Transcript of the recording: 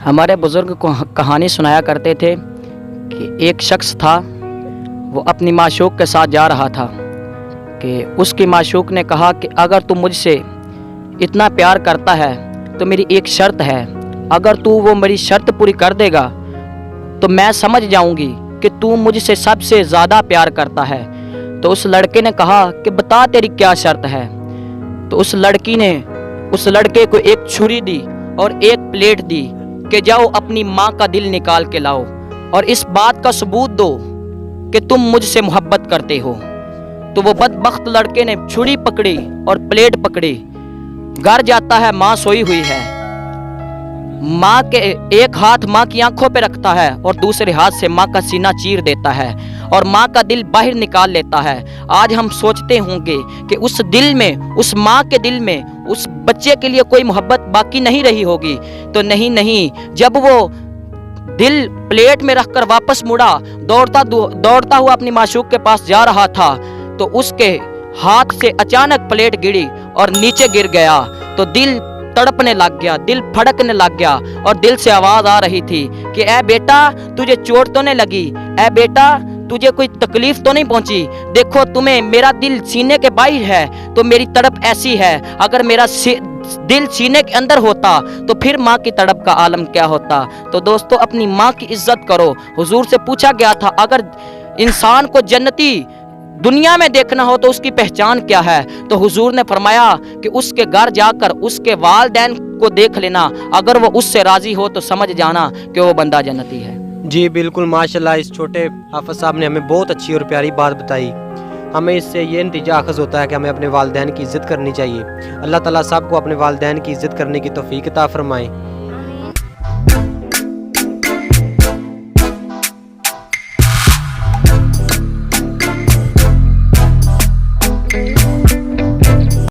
हमारे बुज़ुर्ग को कहानी सुनाया करते थे कि एक शख्स था, वो अपनी माशूक के साथ जा रहा था कि उसकी माशूक ने कहा कि अगर तू मुझसे इतना प्यार करता है तो मेरी एक शर्त है, अगर तू वो मेरी शर्त पूरी कर देगा तो मैं समझ जाऊंगी कि तू मुझसे सबसे ज़्यादा प्यार करता है। तो उस लड़के ने कहा कि बता तेरी क्या शर्त है। तो उस लड़की ने उस लड़के को एक छुरी दी और एक प्लेट दी कि जाओ अपनी माँ का दिल निकाल के लाओ और इस बात का सबूत दो कि तुम मुझसे मोहब्बत करते हो। तो वो बदबख्त लड़के ने छुरी पकड़ी और प्लेट पकड़ी, घर जाता है, माँ सोई हुई है, माँ के एक हाथ माँ की आंखों पे रखता है और दूसरे हाथ से माँ का सीना चीर देता है और माँ का दिल बाहर निकाल लेता है। आज हम सोचते होंगे कि उस दिल में, उस माँ के दिल में उस बच्चे के लिए कोई मोहब्बत बाकी नहीं रही होगी। तो नहीं, जब वो दिल प्लेट में रखकर वापस मुड़ा, दौड़ता हुआ अपनी माशूक के पास जा रहा था, तो उसके हाथ से अचानक प्लेट गिरी और नीचे गिर गया। तो दिल तड़पने लग गया, दिल फड़कने लग गया और दिल से आवाज़ आ रही थी कि ए बेटा तुझे चोट तो नहीं लगी, ए बेटा तुझे कोई तकलीफ तो नहीं पहुंची, देखो तुम्हें मेरा दिल सीने के बाहर है तो मेरी तड़प ऐसी है, अगर मेरा दिल सीने के अंदर होता तो फिर माँ की तड़प का आलम क्या होता। तो दोस्तों अपनी माँ की इज्जत करो। हुजूर से पूछा गया था अगर इंसान को जन्नती दुनिया में देखना हो तो उसकी पहचान क्या है, तो हुजूर ने फरमाया कि उसके घर जाकर उसके वालिदैन को देख लेना, अगर वो उससे राजी हो तो समझ जाना कि वो बंदा जन्नती है। जी बिल्कुल, माशाल्लाह इस छोटे हाफिज साहब ने हमें बहुत अच्छी और प्यारी बात बताई। हमें इससे ये नतीजा अखज़ होता है कि हमें अपने वालिदैन की इज़्ज़त करनी चाहिए। अल्लाह ताला सबको अपने वालिदैन की इज़्ज़त करने की तौफीक अता फरमाए।